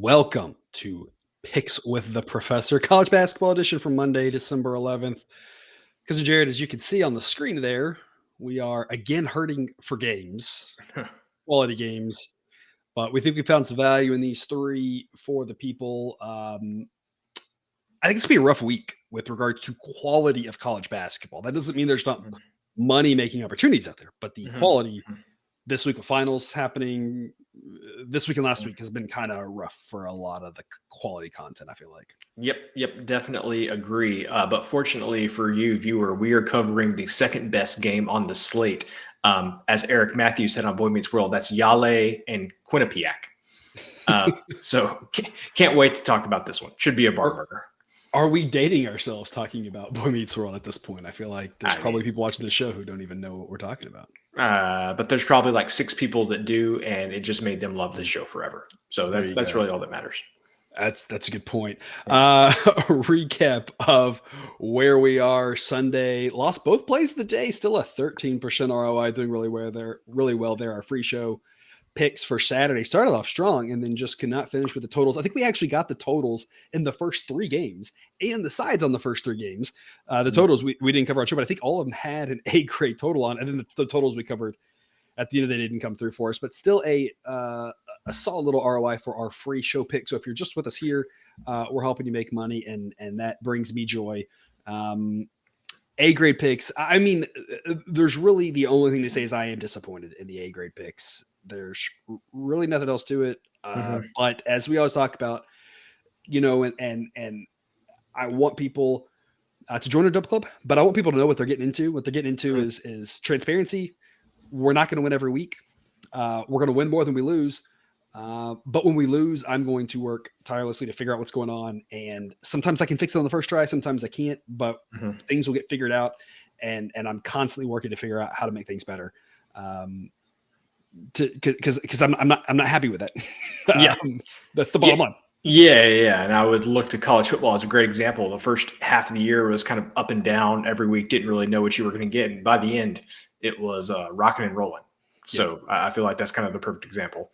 Welcome to Picks with the Professor, college basketball edition from Monday, December 11th. Because Jared, as you can see on the screen there, we are again hurting for games, quality games, but we think we found some value in these three for the people. I think it's gonna be a rough week with regards to quality of college basketball. That doesn't mean there's not money making opportunities out there, but the Mhm, quality mhm, this week with finals happening this week and last week has been kind of rough for a lot of the quality content, I feel like. Yep, definitely agree. But fortunately for you, viewer, we are covering the second best game on the slate. As Eric Matthews said on Boy Meets World, that's Yale and Quinnipiac. So can't wait to talk about this one. Should be a barn Are, burner. are we dating ourselves talking about Boy Meets World at this point? I feel like there's I probably mean, people watching this show who don't even know what we're talking about. but there's probably like six people that do, and it just made them love this show forever. So There that's you that's go. really all that matters. That's a good point. Yeah. A recap of where we are Sunday. Lost both plays of the day. Still a 13% ROI, doing really well there. Really well there. Our free show picks for Saturday started off strong and then just could not finish with the totals. I think we actually got the totals in the first three games and the sides on the first three games. The totals we didn't cover on show, but I think all of them had an A grade total on, and then the totals we covered at the end of the day didn't come through for us, but still a solid little ROI for our free show pick. So if you're just with us here, we're helping you make money, and that brings me joy. A grade picks. I mean, there's really the only thing to say is I am disappointed in the A grade picks. There's really nothing else to it. Mhm. But as we always talk about, and I want people to join our dub club, but I want people to know what they're getting into. What they're getting into Mhm. is transparency. We're not going to win every week. We're going to win more than we lose. But when we lose, I'm going to work tirelessly to figure out what's going on. And sometimes I can fix it on the first try. Sometimes I can't, but Mhm. things will get figured out. And I'm constantly working to figure out how to make things better. Because I'm not happy with it. Yeah. That's the Yeah. bottom line. Yeah. And I would look to college football as a great example. The first half of the year was kind of up and down every week, didn't really know what you were going to get. And by the end, it was rocking and rolling. Yeah. So I feel like that's kind of the perfect example.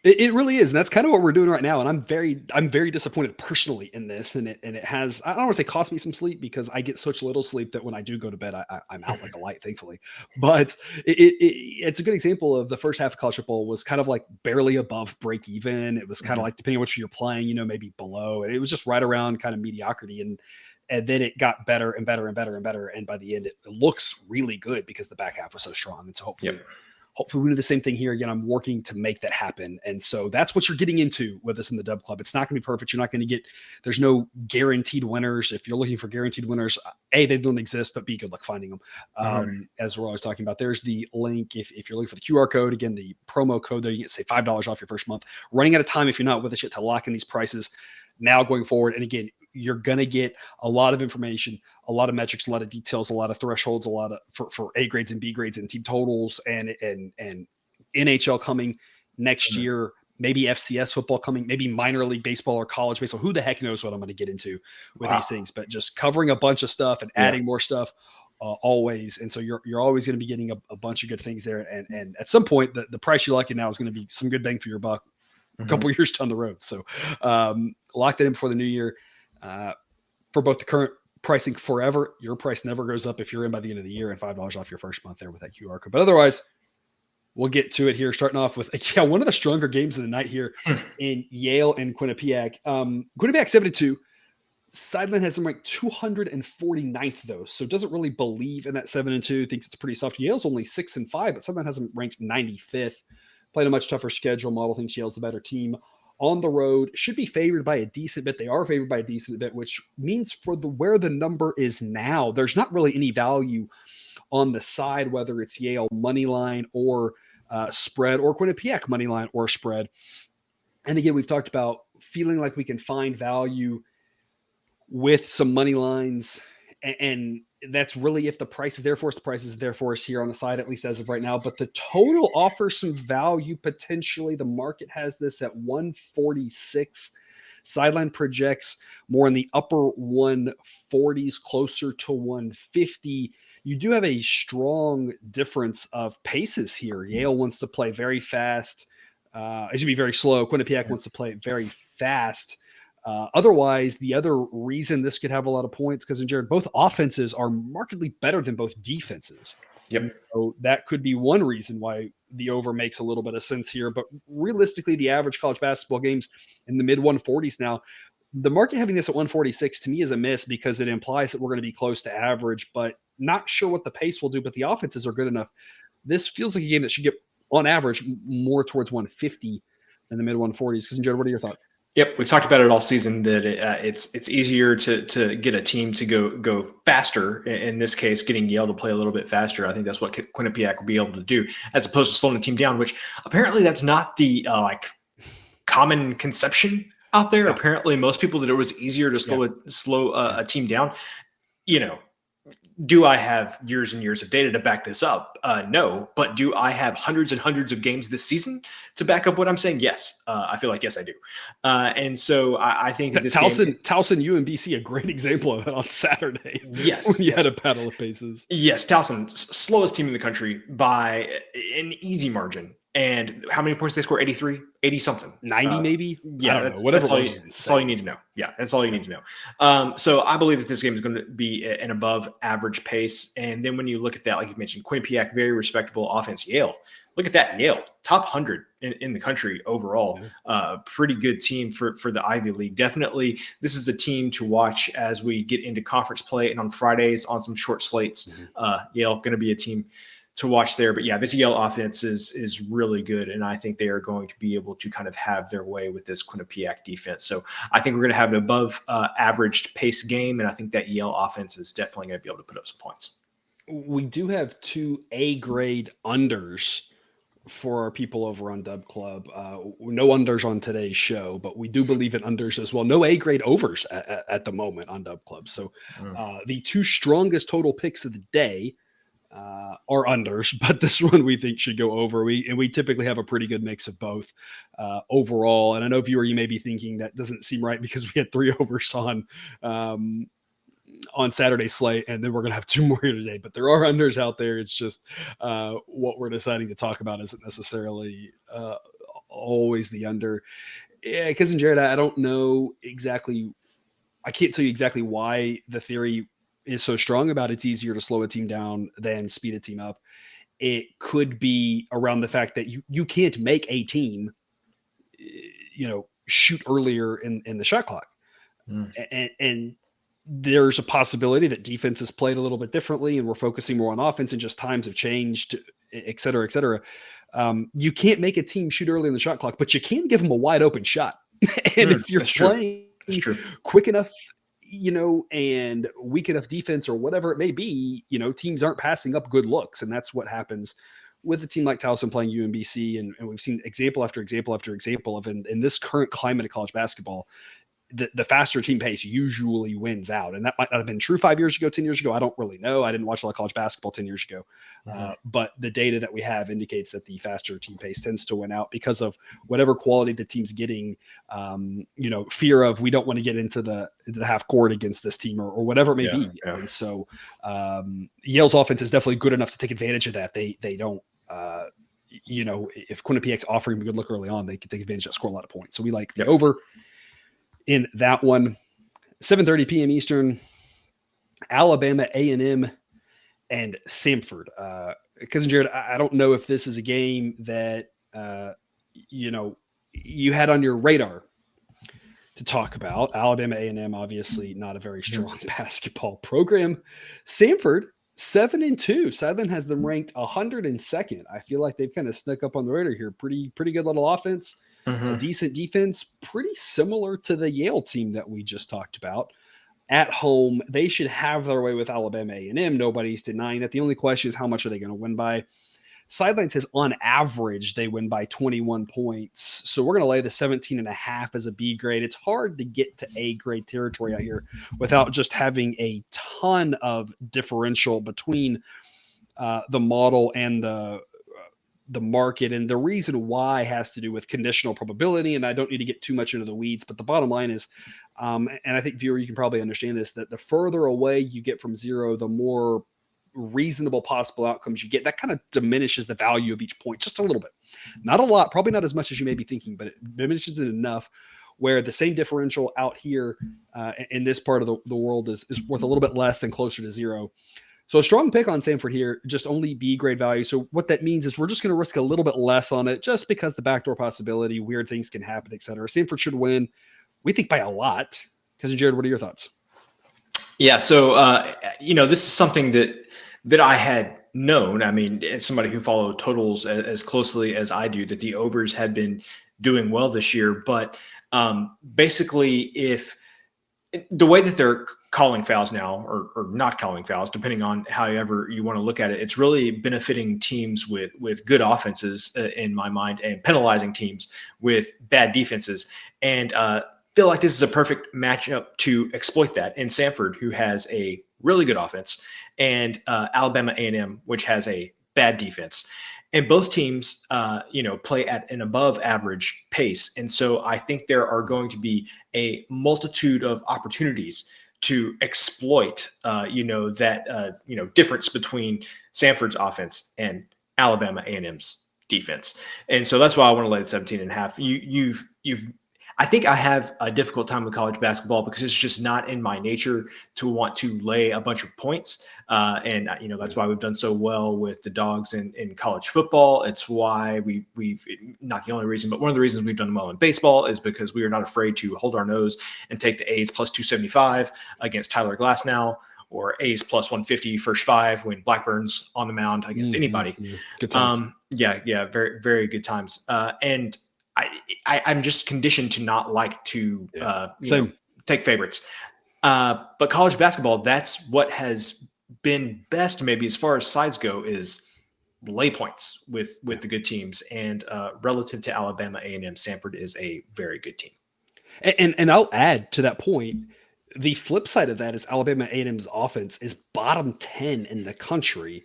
It really is, and that's kind of what we're doing right now. And I'm very disappointed personally in this, and it has, I don't want to say cost me some sleep because I get such little sleep that when I do go to bed, I'm out like a light, thankfully. But it's a good example of the first half of college football was kind of like barely above break even. It was kind of Mhm. like depending on which you're playing, maybe below, and it was just right around kind of mediocrity. And then it got better and better and better and better. And by the end, it looks really good because the back half was so strong. And so Yep. hopefully we do the same thing here again. I'm working to make that happen. And so that's what you're getting into with us in the Dub Club. It's not going to be perfect. You're not going to get, there's no guaranteed winners. If you're looking for guaranteed winners, A, they don't exist, but B, good luck finding them. Mhm. As we're always talking about, there's the link. If you're looking for the QR code, again, the promo code there, you get say $5 off your first month. Running out of time if you're not with us yet to lock in these prices now going forward. And again, you're going to get a lot of information, a lot of metrics, a lot of details, a lot of thresholds, a lot of for A grades and B grades and team totals and NHL coming next Mhm. year, maybe FCS football coming, maybe minor league baseball or college baseball. Who the heck knows what I'm going to get into with Wow. these things, but just covering a bunch of stuff and Yeah. adding more stuff always. And so you're always going to be getting a bunch of good things there. And at some point, the price you're liking now is going to be some good bang for your buck a Mhm. couple years down the road. So lock that in before the new year. For both the current pricing forever, your price never goes up if you're in by the end of the year, and $5 off your first month there with that QR code. But otherwise, we'll get to it here, starting off with one of the stronger games of the night here in Yale and Quinnipiac. Quinnipiac 72. Sideline has them ranked 249th though, so doesn't really believe in that 7-2. Thinks it's pretty soft. Yale's only 6-5, but Sideline has them ranked 95th. Playing a much tougher schedule. Model thinks Yale's the better team on the road. Should be favored by a decent bit. They are favored by a decent bit, which means for the where the number is now, there's not really any value on the side, whether it's Yale money line or spread, or Quinnipiac money line or spread. And again, we've talked about feeling like we can find value with some money lines, and that's really if the price is there for us. The price is there for us here on the side, at least as of right now. But the total offers some value potentially. The market has this at 146. Sideline projects more in the upper 140s, closer to 150. You do have a strong difference of paces here. Yale wants to play very fast. It should be very slow. Quinnipiac wants to play very fast. Otherwise, the other reason this could have a lot of points, because in Jared, both offenses are markedly better than both defenses. Yep. So that could be one reason why the over makes a little bit of sense here. But realistically, the average college basketball games in the mid 140s now. The market having this at 146 to me is a miss because it implies that we're going to be close to average, but not sure what the pace will do. But the offenses are good enough. This feels like a game that should get, on average, more towards 150 than the mid 140s. Because, Jared, what are your thoughts? Yep, we've talked about it all season that it's easier to get a team to go faster. In this case, getting Yale to play a little bit faster. I think that's what Quinnipiac will be able to do, as opposed to slowing a team down. Which apparently that's not the common conception out there. Yeah. Apparently, most people that it was easier to slow a team down. Do I have years and years of data to back this up? No, but do I have hundreds and hundreds of games this season to back up what I'm saying? Yes, I feel like yes, I do. And so I think that this Towson UMBC, a great example of it on Saturday. Yes, when you had a battle of paces. Yes, Towson, slowest team in the country by an easy margin. And how many points did they score? 83, 80 something, 90 maybe. Yeah, I don't know. Whatever. That's all you need to know. Yeah, that's all you need to know. So I believe that this game is going to be an above average pace. And then when you look at that, like you mentioned, Quinnipiac, very respectable offense. Yale, look at that. Yale, top 100 in the country overall. Pretty good team for the Ivy League. Definitely, this is a team to watch as we get into conference play and on Fridays on some short slates. Yale going to be a team to watch there. But yeah, this Yale offense is really good. And I think they are going to be able to kind of have their way with this Quinnipiac defense. So I think we're going to have an above average pace game. And I think that Yale offense is definitely going to be able to put up some points. We do have 2 A-grade unders for our people over on Dub Club. No unders on today's show, but we do believe in unders as well. No A-grade overs at the moment on Dub Club. So the 2 strongest total picks of the day are unders, but this one we think should go over. We typically have a pretty good mix of both overall. And I know, viewer, you may be thinking that doesn't seem right because we had 3 overs on Saturday's slate, and then we're going to have 2 more here today. But there are unders out there. It's just what we're deciding to talk about isn't necessarily always the under. Yeah, Cousin Jared, I don't know exactly. I can't tell you exactly why the theory is so strong about it's easier to slow a team down than speed a team up. It could be around the fact that you can't make a team, shoot earlier in the shot clock. And there's a possibility that defense is played a little bit differently and we're focusing more on offense and just times have changed, et cetera, et cetera. You can't make a team shoot early in the shot clock, but you can give them a wide open shot. And if you're playing quick enough, and weak enough defense or whatever it may be, teams aren't passing up good looks. And that's what happens with a team like Towson playing UMBC. And we've seen example after example after example of in this current climate of college basketball, the faster team pace usually wins out. And that might not have been true 5 years ago, 10 years ago. I don't really know. I didn't watch a lot of college basketball 10 years ago. But the data that we have indicates that the faster team pace tends to win out because of whatever quality the team's getting, fear of, we don't want to get into the half court against this team or whatever it may be. Yeah. And so Yale's offense is definitely good enough to take advantage of that. They don't, if Quinnipiac's offering a good look early on, they can take advantage of that, score a lot of points. So we like the over in that one. 7:30 p.m. Eastern, Alabama A&M and Samford. Cousin Jared, I don't know if this is a game that, you had on your radar to talk about. Alabama A&M, obviously not a very strong basketball program. Samford, 7-2. Sideline has them ranked 102nd. I feel like they've kind of snuck up on the radar here. Pretty good little offense. A decent defense, pretty similar to the Yale team that we just talked about. At home, they should have their way with Alabama A&M. Nobody's denying that. The only question is how much are they going to win by? Sideline says on average they win by 21 points. So we're going to lay the 17.5 as a B grade. It's hard to get to A grade territory out here without just having a ton of differential between the model and the market. And the reason why has to do with conditional probability. And I don't need to get too much into the weeds, but the bottom line is, and I think, viewer, you can probably understand this, that the further away you get from zero, the more reasonable possible outcomes you get. That kind of diminishes the value of each point just a little bit. Not a lot, probably not as much as you may be thinking, but it diminishes it enough where the same differential out here in this part of the world is worth a little bit less than closer to zero. So a strong pick on Samford here, just only B grade value. So what that means is we're just going to risk a little bit less on it just because the backdoor possibility, weird things can happen, et cetera. Samford should win, we think, by a lot. Cousin Jared, what are your thoughts? Yeah, so this is something that I had known. I mean, as somebody who followed totals as closely as I do, that the overs had been doing well this year. But basically, if the way that they're calling fouls now, or not calling fouls, depending on however you want to look at it, it's really benefiting teams with good offenses in my mind, and penalizing teams with bad defenses. And feel like this is a perfect matchup to exploit that in Samford, who has a really good offense, and Alabama A&M, which has a bad defense. And both teams, play at an above average pace. And so I think there are going to be a multitude of opportunities to exploit, that difference between Samford's offense and Alabama A&M's defense. And so that's why I want to lay the 17.5. I think I have a difficult time with college basketball because it's just not in my nature to want to lay a bunch of points. And that's why we've done so well with the dogs in college football. It's why we've not the only reason, but one of the reasons we've done well in baseball is because we are not afraid to hold our nose and take the A's plus 275 against Tyler Glasnow, or A's plus 150 first five when Blackburn's on the mound against anybody. Good times. Yeah, very, very good times. And I'm just conditioned to not like to take favorites. But college basketball, that's what has been best, maybe as far as sides go, is lay points with the good teams. And relative to Alabama A&M, Samford is a very good team. And I'll add to that point, the flip side of that is Alabama A&M's offense is bottom 10 in the country,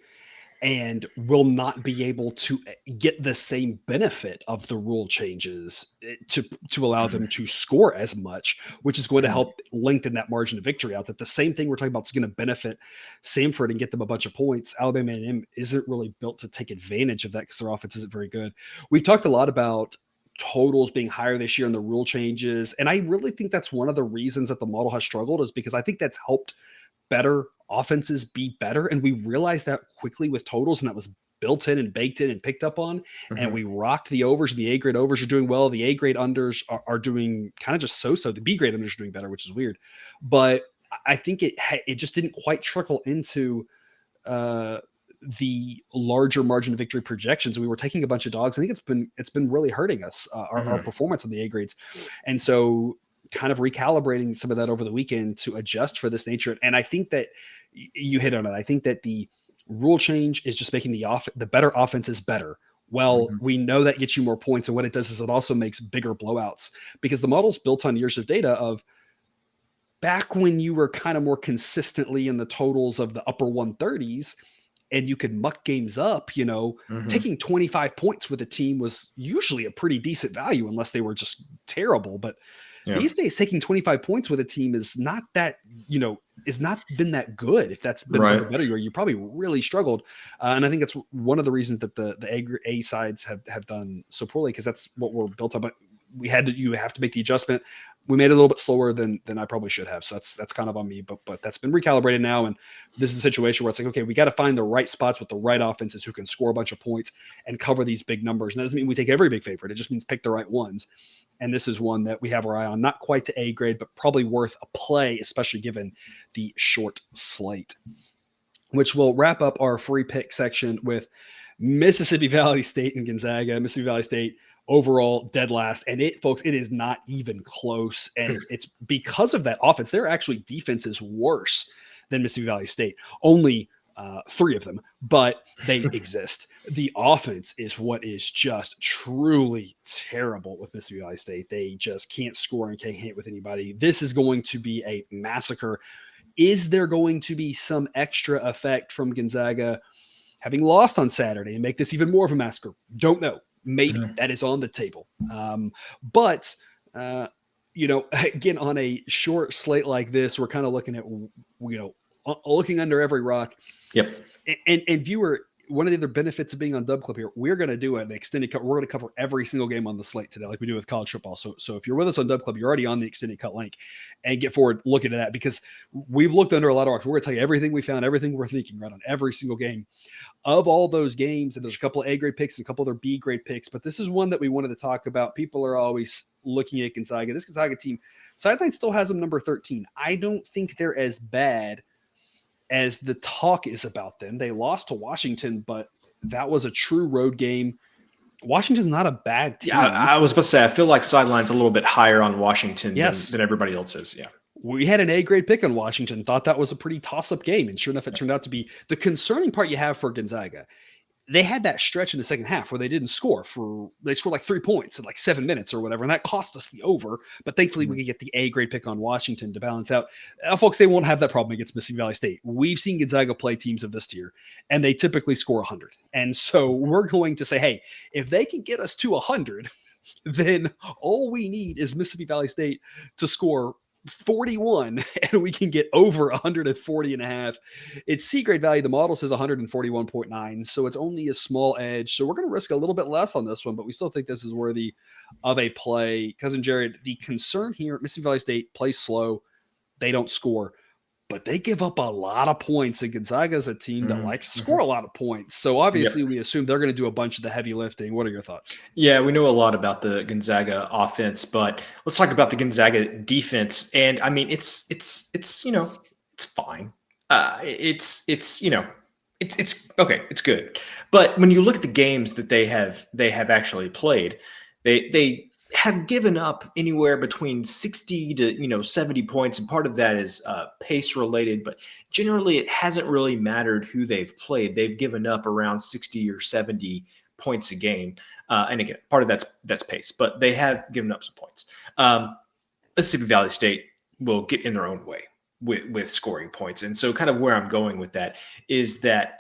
and will not be able to get the same benefit of the rule changes to allow them to score as much, which is going to help lengthen that margin of victory out. That the same thing we're talking about is going to benefit Samford and get them a bunch of points. Alabama A&M isn't really built to take advantage of that because their offense isn't very good. We've talked a lot about totals being higher this year and the rule changes, and I really think that's one of the reasons that the model has struggled, is because I think that's helped better offenses be better. And we realized that quickly with totals, and that was built in and baked in and picked up on. And we rocked the overs, and the A grade overs are doing well. The A grade unders are doing kind of just so-so. The B grade unders are doing better, which is weird. But I think it just didn't quite trickle into the larger margin of victory projections. We were taking a bunch of dogs. I think it's been really hurting us, our performance on the A grades. And so kind of recalibrating some of that over the weekend to adjust for this nature. And I think that you hit on it. I think that the rule change is just making the better offenses better. Well, we know that gets you more points. And what it does is it also makes bigger blowouts, because the model's built on years of data of back when you were kind of more consistently in the totals of the upper 130s and you could muck games up, taking 25 points with a team was usually a pretty decent value unless they were just terrible. But these days, taking 25 points with a team is not that, is not been that good. If that's been for the better year, you probably really struggled. And I think that's one of the reasons that the A sides have done so poorly, because that's what we're built on. But you have to make the adjustment. We made it a little bit slower than I probably should have. So that's kind of on me, but that's been recalibrated now. And this is a situation where it's like, okay, we got to find the right spots with the right offenses who can score a bunch of points and cover these big numbers. And that doesn't mean we take every big favorite. It just means pick the right ones. And this is one that we have our eye on, not quite to A grade, but probably worth a play, especially given the short slate, which will wrap up our free pick section with Mississippi Valley State and Gonzaga. Mississippi Valley State overall dead last. And folks, it is not even close. And it's because of that offense. Their actually defense is worse than Mississippi Valley State. Only 3 of them, but they exist. The offense is what is just truly terrible with Mississippi Valley State. They just can't score and can't hit with anybody. This is going to be a massacre. Is there going to be some extra effect from Gonzaga having lost on Saturday and make this even more of a massacre? Don't know. Maybe that is on the table. But again, on a short slate like this, we're kind of looking at, looking under every rock. Yep. And viewer, one of the other benefits of being on Dub Club here, we're going to do an extended cut. We're going to cover every single game on the slate today, like we do with college football. So if you're with us on Dub Club, you're already on the extended cut link, and get forward looking at that, because we've looked under a lot of rocks. We're going to tell you everything we found, everything we're thinking right on every single game of all those games. And there's a couple of A grade picks and a couple other B grade picks, but this is one that we wanted to talk about. People are always looking at Gonzaga. This Gonzaga team, sideline still has them number 13. I don't think they're as bad as the talk is about them. They lost to Washington, but that was a true road game. Washington's not a bad team. Yeah, I was about to say, I feel like sideline's a little bit higher on Washington Yes. than everybody else is. Yeah. We had an A grade pick on Washington, thought that was a pretty toss-up game, and sure enough, it turned out to be. The concerning part you have for Gonzaga, they had that stretch in the second half where they didn't score. They scored like 3 points in like 7 minutes or whatever, and that cost us the over. But thankfully, we could get the A grade pick on Washington to balance out. Folks, they won't have that problem against Mississippi Valley State. We've seen Gonzaga play teams of this tier, and they typically score 100. And so we're going to say, hey, if they can get us to 100, then all we need is Mississippi Valley State to score 41 and we can get over 140 and a half. It's C grade value. The model says 141.9. So it's only a small edge. So we're going to risk a little bit less on this one, but we still think this is worthy of a play. Cousin Jared, the concern here, Mississippi Valley State plays slow. They don't score, but they give up a lot of points. And Gonzaga is a team that likes to score a lot of points. So obviously we assume they're going to do a bunch of the heavy lifting. What are your thoughts? Yeah, we know a lot about the Gonzaga offense, but let's talk about the Gonzaga defense. And I mean, it's fine. It's okay. It's good. But when you look at the games that they have actually played, they have given up anywhere between 60 to 70 points, and part of that is pace related, but generally it hasn't really mattered who they've played. They've given up around 60 or 70 points a game, and again, part of that's pace, but they have given up some points. Mississippi Valley State will get in their own way with scoring points, and so kind of where I'm going with that is that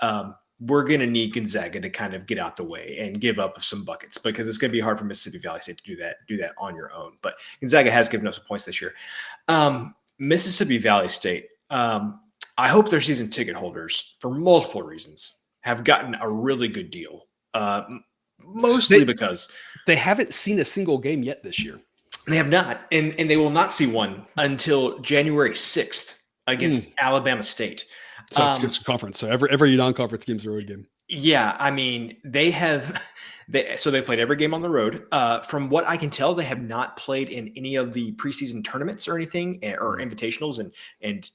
we're going to need Gonzaga to kind of get out the way and give up some buckets, because it's going to be hard for Mississippi Valley State to do that on your own. But Gonzaga has given up some points this year. Mississippi Valley State, I hope their season ticket holders, for multiple reasons, have gotten a really good deal, mostly because they haven't seen a single game yet this year. They have not, and they will not see one until January 6th against Alabama State. So it's a conference. So every non-conference game is a road game. Yeah, I mean, they've played every game on the road. From what I can tell, they have not played in any of the preseason tournaments or anything, or invitationals, and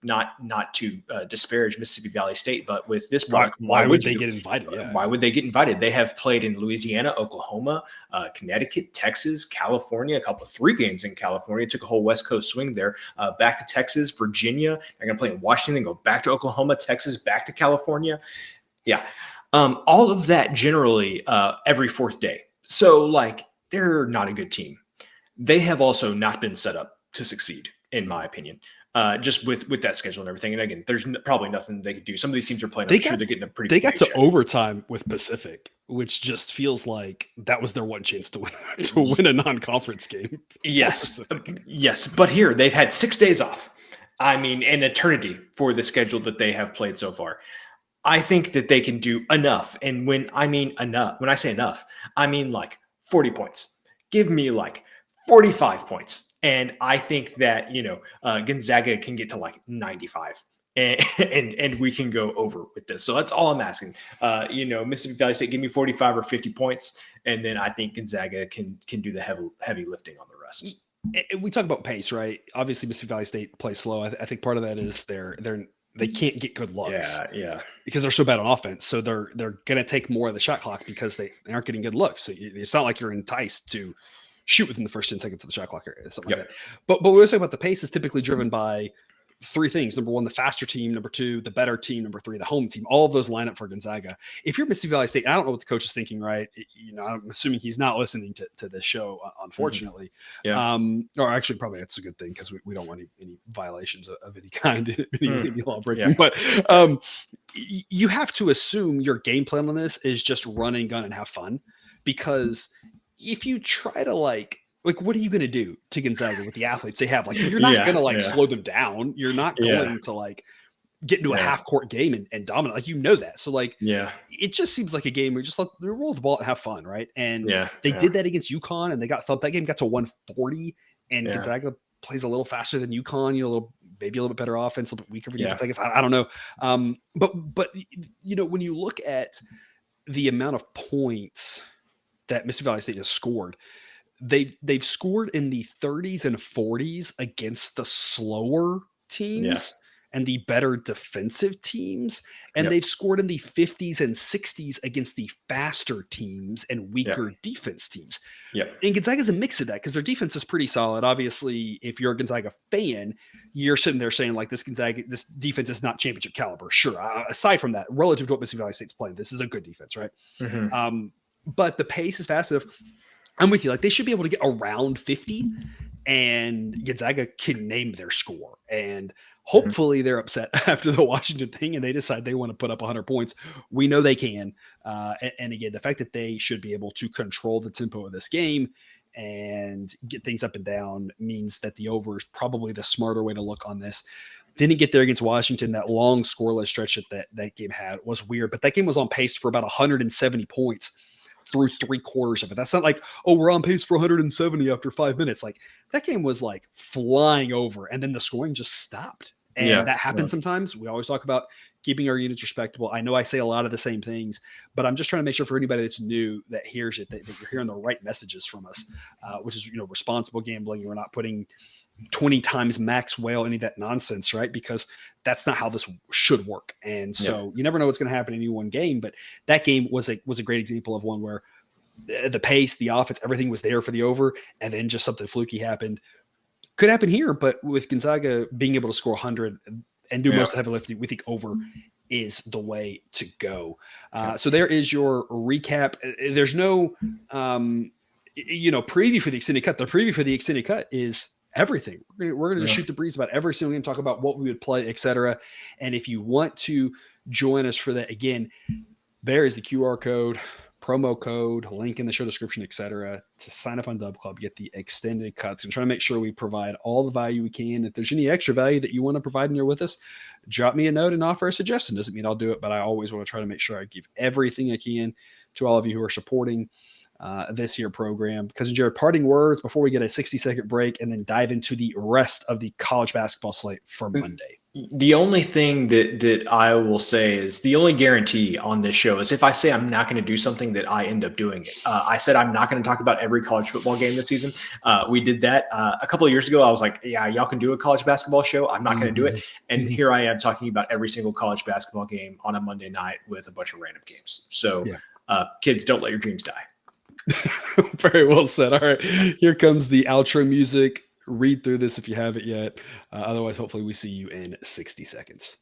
not to disparage Mississippi Valley State, but with this product, why would they get invited? Yeah. Why would they get invited? They have played in Louisiana, Oklahoma, Connecticut, Texas, California, 3 games in California. Took a whole West Coast swing there, back to Texas, Virginia. They're going to play in Washington, go back to Oklahoma, Texas, back to California. Yeah. All of that generally every 4th day. So they're not a good team. They have also not been set up to succeed, in my opinion, just with that schedule and everything. And again, there's probably nothing they could do. Some of these teams are playing. They're getting a pretty. They got to overtime with Pacific, which just feels like that was their one chance to win a non-conference game. Yes, yes. But here they've had 6 days off. I mean, an eternity for the schedule that they have played so far. I think that they can do enough. And when I say enough, I mean 40 points. Give me 45 points. And I think that, Gonzaga can get to 95 and we can go over with this. So that's all I'm asking. Mississippi Valley State, give me 45 or 50 points. And then I think Gonzaga can do the heavy lifting on the rest. We talk about pace, right? Obviously Mississippi Valley State plays slow. I think part of that is they can't get good looks. Yeah. Because they're so bad on offense. So they're going to take more of the shot clock because they aren't getting good looks. So it's not like you're enticed to shoot within the first 10 seconds of the shot clock or something like that. But we always talk about the pace is typically driven by 3 things. Number 1, the faster team. Number 2, the better team. Number 3, the home team. All of those line up for Gonzaga. If you're Mississippi Valley State, I don't know what the coach is thinking, right? I'm assuming he's not listening to this show, unfortunately. Or actually, probably that's a good thing because we don't want any violations of any kind, any law breaking. But you have to assume your game plan on this is just run and gun and have fun, because if you try to what are you going to do to Gonzaga with the athletes they have? You're not going to slow them down. You're not going to get into a half court game and dominate. Like, that. So like, yeah, it just seems like a game where you just roll the ball and have fun. Right. And they yeah. did that against UConn and they got thumped. That game got to 140 and Yeah. Gonzaga plays a little faster than UConn, maybe a little bit better offense, a little bit weaker for defense, I guess. I don't know. But when you look at the amount of points that Mississippi Valley State has scored, they've scored in the 30s and 40s against the slower teams and the better defensive teams. And they've scored in the 50s and 60s against the faster teams and weaker defense teams. And Gonzaga's a mix of that because their defense is pretty solid. Obviously, if you're a Gonzaga fan, you're sitting there saying like this defense is not championship caliber. Sure. Aside from that, relative to what Mississippi Valley State's playing, this is a good defense, right? Mm-hmm. But the pace is fast enough. I'm with you. Like, they should be able to get around 50 and Gonzaga can name their score. And hopefully they're upset after the Washington thing and they decide they want to put up 100 points. We know they can. And again, the fact that they should be able to control the tempo of this game and get things up and down means that the over is probably the smarter way to look on this. Didn't get there against Washington. That long scoreless stretch that game had was weird, but that game was on pace for about 170 points through 3/4 of it. That's not like, oh, we're on pace for 170 after 5 minutes. Like, that game was like flying over and then the scoring just stopped. And that happens sometimes. We always talk about keeping our units respectable. I know I say a lot of the same things, but I'm just trying to make sure for anybody that's new that hears it, that you're hearing the right messages from us, which is, responsible gambling. We're not putting 20 times max whale, any of that nonsense, right? Because that's not how this should work. And so you never know what's going to happen in any one game, but that game was a great example of one where the pace, the offense, everything was there for the over, and then just something fluky happened. Could happen here, but with Gonzaga being able to score 100 and do most of the heavy lifting, we think over is the way to go. So there is your recap. There's no, preview for the extended cut. The preview for the extended cut is everything. We're going to just shoot the breeze about every single game, talk about what we would play, etc. And if you want to join us for that, again, there is the QR code, promo code, link in the show description, etc. to sign up on Dub Club, get the extended cuts, and try to make sure we provide all the value we can. If there's any extra value that you want to provide and you're with us, drop me a note and offer a suggestion. Doesn't mean I'll do it, but I always want to try to make sure I give everything I can to all of you who are supporting this here program. Because Jared, parting words before we get a 60-second break and then dive into the rest of the college basketball slate for Monday. The only thing that I will say is the only guarantee on this show is if I say I'm not going to do something, that I end up doing it. I said I'm not going to talk about every college football game this season. We did that a couple of years ago. I was like, yeah, y'all can do a college basketball show. I'm not going to do it. And here I am talking about every single college basketball game on a Monday night with a bunch of random games. So kids, don't let your dreams die. Very well said. All right, here comes the outro music. Read through this if you haven't yet. Otherwise, hopefully we see you in 60 seconds.